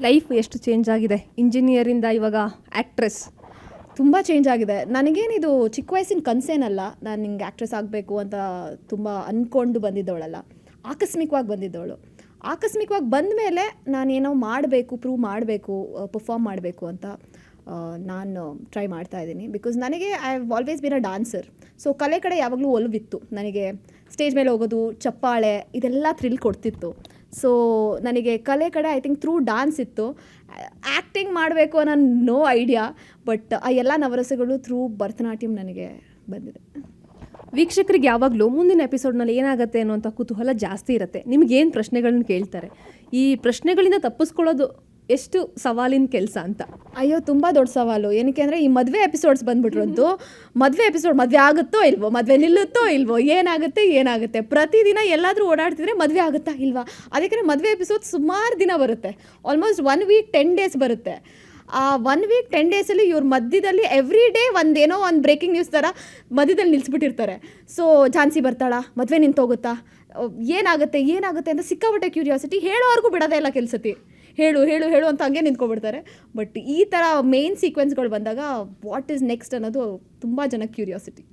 Life ಎಷ್ಟು change ಆಗಿದೆ ಇಂಜಿನಿಯರಿಂದ ಇವಾಗ ಆ್ಯಕ್ಟ್ರೆಸ್. ತುಂಬ ಚೇಂಜ್ ಆಗಿದೆ. ನನಗೇನಿದು ಚಿಕ್ಕ ವಯಸ್ಸಿನ ಕನಸೇನಲ್ಲ, ನಾನು ಹಿಂಗೆ ಆ್ಯಕ್ಟ್ರೆಸ್ ಆಗಬೇಕು ಅಂತ ತುಂಬ ಅಂದ್ಕೊಂಡು ಬಂದಿದ್ದವಳಲ್ಲ, ಆಕಸ್ಮಿಕವಾಗಿ ಬಂದಿದ್ದವಳು. ಆಕಸ್ಮಿಕವಾಗಿ ಬಂದ ಮೇಲೆ ನಾನೇನೋ ಮಾಡಬೇಕು, ಪ್ರೂವ್ ಮಾಡಬೇಕು, ಪರ್ಫಾರ್ಮ್ ಮಾಡಬೇಕು ಅಂತ ನಾನು ಟ್ರೈ ಮಾಡ್ತಾಯಿದ್ದೀನಿ. ಬಿಕಾಸ್ ನನಗೆ I have always been a dancer. So ಕಲೆ ಕಡೆ ಯಾವಾಗಲೂ ಒಲವಿತ್ತು ನನಗೆ. ಸ್ಟೇಜ್ ಮೇಲೆ ಹೋಗೋದು, ಚಪ್ಪಾಳೆ, ಇದೆಲ್ಲ ಥ್ರಿಲ್ ಕೊಡ್ತಿತ್ತು. ಸೊ ನನಗೆ ಕಲೆ ಕಡೆ ಐ ಥಿಂಕ್ ಥ್ರೂ ಡಾನ್ಸ್ ಇತ್ತು. ಆ್ಯಕ್ಟಿಂಗ್ ಮಾಡಬೇಕು ಅನ್ನೋ ನೋ ಐಡಿಯಾ, ಬಟ್ ಆ ಎಲ್ಲ ನವರಸಗಳು ಥ್ರೂ ಭರತನಾಟ್ಯಂ ನನಗೆ ಬಂದಿದೆ. ವೀಕ್ಷಕರಿಗೆ ಯಾವಾಗಲೂ ಮುಂದಿನ ಎಪಿಸೋಡ್ನಲ್ಲಿ ಏನಾಗುತ್ತೆ ಅನ್ನೋಂಥ ಕುತೂಹಲ ಜಾಸ್ತಿ ಇರುತ್ತೆ. ನಿಮಗೇನು ಪ್ರಶ್ನೆಗಳನ್ನ ಕೇಳ್ತಾರೆ, ಈ ಪ್ರಶ್ನೆಗಳಿಂದ ತಪ್ಪಿಸ್ಕೊಳ್ಳೋದು ಎಷ್ಟು ಸವಾಲಿನ ಕೆಲಸ ಅಂತ? ಅಯ್ಯೋ, ತುಂಬ ದೊಡ್ಡ ಸವಾಲು. ಏನಕ್ಕೆ ಅಂದರೆ ಈ ಮದುವೆ ಎಪಿಸೋಡ್ಸ್ ಬಂದುಬಿಟ್ರಂತೂ ಮದುವೆ ಆಗುತ್ತೋ ಇಲ್ವೋ, ಮದುವೆ ನಿಲ್ಲುತ್ತೋ ಇಲ್ವೋ, ಏನಾಗುತ್ತೆ ಪ್ರತಿದಿನ ಎಲ್ಲಾದರೂ ಓಡಾಡ್ತಿದ್ರೆ ಮದುವೆ ಆಗುತ್ತಾ ಇಲ್ವಾ. ಅದಕ್ಕೆ ಮದುವೆ ಎಪಿಸೋಡ್ ಸುಮಾರು ದಿನ ಬರುತ್ತೆ. ಆಲ್ಮೋಸ್ಟ್ 1 ವೀಕ್ 10 ಡೇಸ್ ಬರುತ್ತೆ. ಆ 1 ವೀಕ್ 10 ಡೇಸಲ್ಲಿ ಇವ್ರ ಮಧ್ಯದಲ್ಲಿ ಎವ್ರಿ ಡೇ ಒಂದೇನೋ ಒಂದು ಬ್ರೇಕಿಂಗ್ ನ್ಯೂಸ್ ಥರ ಮಧ್ಯದಲ್ಲಿ ನಿಲ್ಲಿಸ್ಬಿಟ್ಟಿರ್ತಾರೆ. ಸೊ ಝಾನ್ಸಿ ಬರ್ತಾಳಾ, ಮದುವೆ ನಿಂತೋಗುತ್ತಾ, ಏನಾಗುತ್ತೆ ಅಂತ ಸಿಕ್ಕಾಪಟ್ಟೆ ಕ್ಯೂರಿಯಾಸಿಟಿ. ಹೇಳೋವರೆಗೂ ಬಿಡೋದೇ ಇಲ್ಲ ಕೆಲಸತಿ. ಹೇಳು ಅಂತ ಹಂಗೆ ನಿಂತ್ಕೊಬಿಡ್ತಾರೆ. ಬಟ್ ಈ ಥರ ಮೇನ್ ಸೀಕ್ವೆನ್ಸ್ಗಳು ಬಂದಾಗ ವಾಟ್ ಈಸ್ ನೆಕ್ಸ್ಟ್ ಅನ್ನೋದು ತುಂಬ ಜನಕ್ಕೆ ಕ್ಯೂರಿಯಾಸಿಟಿ.